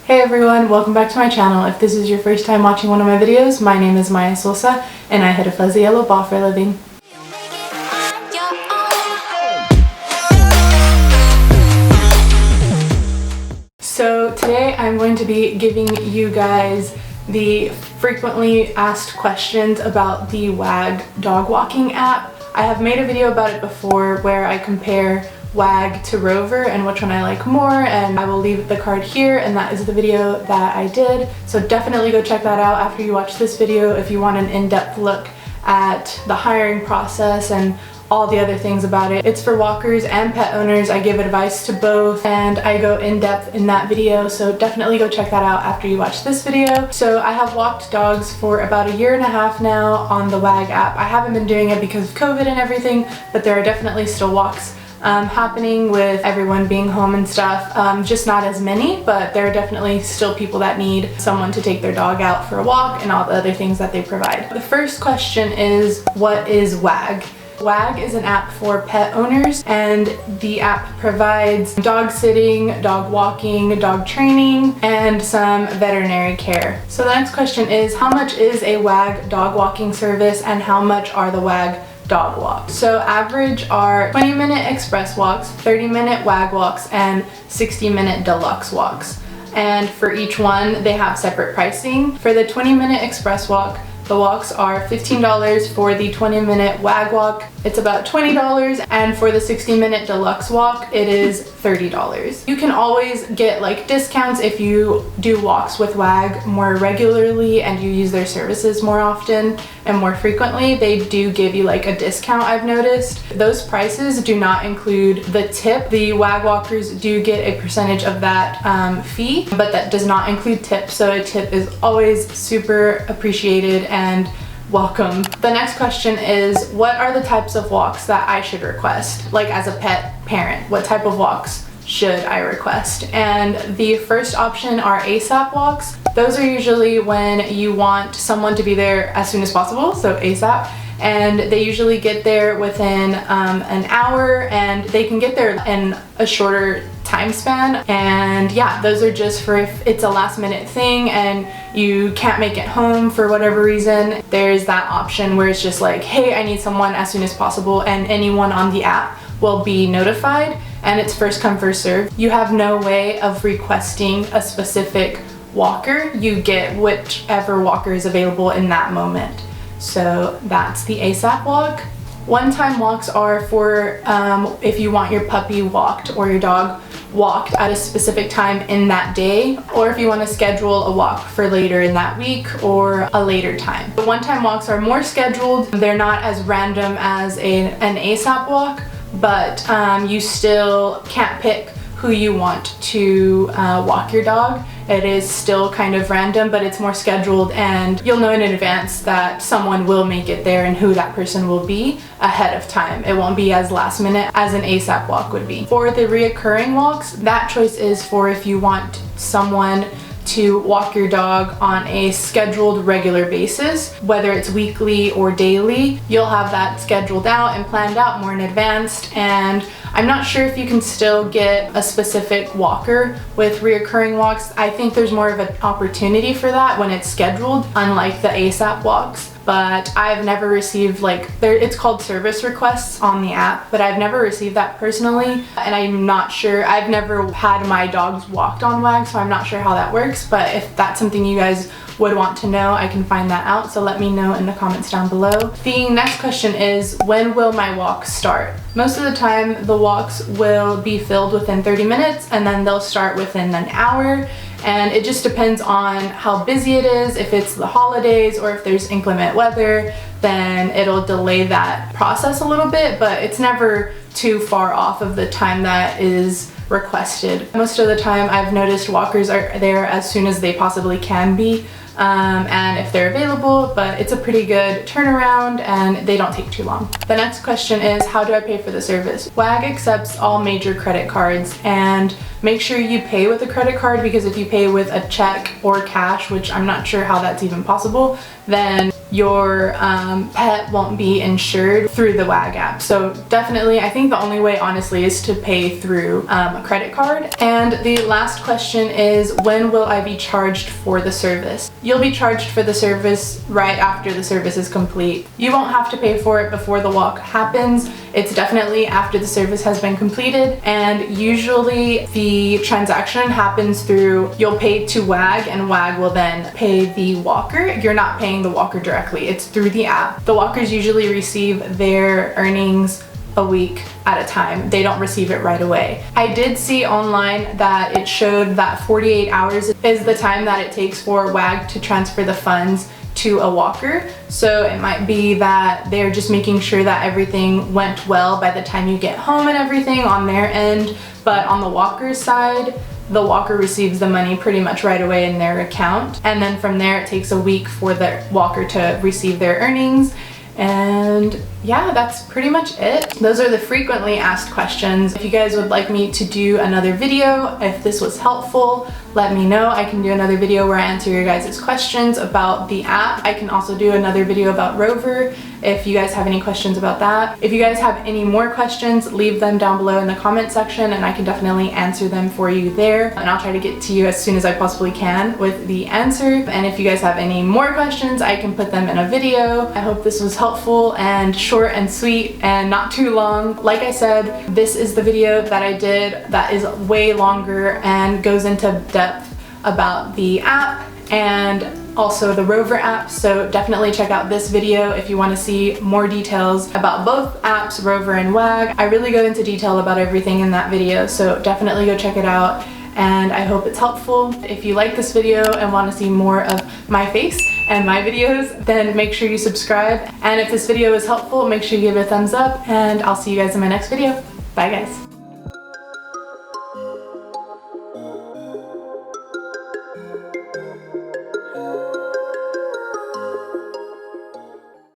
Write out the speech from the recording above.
Hey everyone, welcome back to my channel. If this is your first time watching one of my videos, my name is Maya Sosa and I hit a fuzzy yellow ball for a living. So today I'm going to be giving you guys the frequently asked questions about the WAG dog walking app. I have made a video about it before where I compare WAG to Rover and which one I like more, and I will leave the card here, and that is the video that I did. So definitely go check that out after you watch this video if you want an in-depth look at the hiring process and all the other things about it. It's for walkers and pet owners. I give advice to both and I go in depth in that video, so definitely go check that out after you watch this video. So I have walked dogs for about 1.5 years now on the WAG app. I haven't been doing it because of COVID and everything, but there are definitely still walks happening with everyone being home and stuff. Just not as many, but there are definitely still people that need someone to take their dog out for a walk and all the other things that they provide. The first question is, what is WAG? WAG is an app for pet owners, and the app provides dog sitting, dog walking, dog training, and some veterinary care. So the next question is, how much is a WAG dog walking service and how much are the WAG dog walks? So average are 20-minute express walks, 30-minute WAG walks, and 60-minute deluxe walks. And for each one, they have separate pricing. For the 20-minute express walk, the walks are $15. For the 20-minute WAG walk, it's about $20, and for the 60-minute deluxe walk, it is $30. You can always get like discounts if you do walks with WAG more regularly and you use their services more often and more frequently. They do give you like a discount, I've noticed. Those prices do not include the tip. The WAG walkers do get a percentage of that fee, but that does not include tips, so a tip is always super appreciated and welcome. The next question is, what are the types of walks that I should request? Like as a pet parent, what type of walks should I request? And the first option are ASAP walks. Those are usually when you want someone to be there as soon as possible, so ASAP. And they usually get there within an hour, and they can get there in a shorter time span. And yeah, those are just for if it's a last minute thing and you can't make it home for whatever reason. There's that option where it's just like, hey, I need someone as soon as possible, and anyone on the app will be notified, and it's first come first serve. You have no way of requesting a specific walker. You get whichever walker is available in that moment. So that's the ASAP walk. One-time walks are for if you want your puppy walked or your dog walked at a specific time in that day, or if you want to schedule a walk for later in that week or a later time. The one-time walks are more scheduled. They're not as random as an ASAP walk, but you still can't pick who you want to walk your dog. It is still kind of random, but it's more scheduled, and you'll know in advance that someone will make it there and who that person will be ahead of time. It won't be as last minute as an ASAP walk would be. For the reoccurring walks, that choice is for if you want someone to walk your dog on a scheduled regular basis, whether it's weekly or daily. You'll have that scheduled out and planned out more in advance, and I'm not sure if you can still get a specific walker with reoccurring walks. I think there's more of an opportunity for that when it's scheduled, unlike the ASAP walks. But I've never received it's called service requests on the app, but I've never received that personally, and I'm not sure. I've never had my dogs walked on WAG, so I'm not sure how that works, but if that's something you guys would want to know, I can find that out, so let me know in the comments down below. The next question is, when will my walks start? Most of the time the walks will be filled within 30 minutes and then they'll start within an hour, and it just depends on how busy it is. If it's the holidays or if there's inclement weather, then it'll delay that process a little bit, but it's never too far off of the time that is requested. Most of the time I've noticed walkers are there as soon as they possibly can be, and if they're available, but it's a pretty good turnaround and they don't take too long. The next question is, how do I pay for the service? WAG accepts all major credit cards, and make sure you pay with a credit card, because if you pay with a check or cash, which I'm not sure how that's even possible, then your pet won't be insured through the WAG app. So definitely, I think the only way honestly is to pay through a credit card. And the last question is, when will I be charged for the service? You'll be charged for the service right after the service is complete. You won't have to pay for it before the walk happens. It's definitely after the service has been completed, and usually the transaction happens through, you'll pay to WAG and WAG will then pay the walker. You're not paying the walker directly, it's through the app. The walkers usually receive their earnings a week at a time. They don't receive it right away. I did see online that it showed that 48 hours is the time that it takes for WAG to transfer the funds to a walker. So it might be that they're just making sure that everything went well by the time you get home and everything on their end, but on the walker's side, the walker receives the money pretty much right away in their account, and then from there it takes a week for the walker to receive their earnings. And yeah, that's pretty much it. Those are the frequently asked questions. If you guys would like me to do another video, if this was helpful, let me know. I can do another video where I answer your guys' questions about the app. I can also do another video about Rover if you guys have any questions about that. If you guys have any more questions, leave them down below in the comment section and I can definitely answer them for you there. And I'll try to get to you as soon as I possibly can with the answer. And if you guys have any more questions, I can put them in a video. I hope this was helpful and short and sweet and not too long. Like I said, this is the video that I did that is way longer and goes into depth about the app and also the Rover app, so definitely check out this video if you want to see more details about both apps, Rover and WAG. I really go into detail about everything in that video, so definitely go check it out, and I hope it's helpful. If you like this video and want to see more of my face and my videos, then make sure you subscribe, and if this video is helpful, make sure you give it a thumbs up, and I'll see you guys in my next video. Bye guys.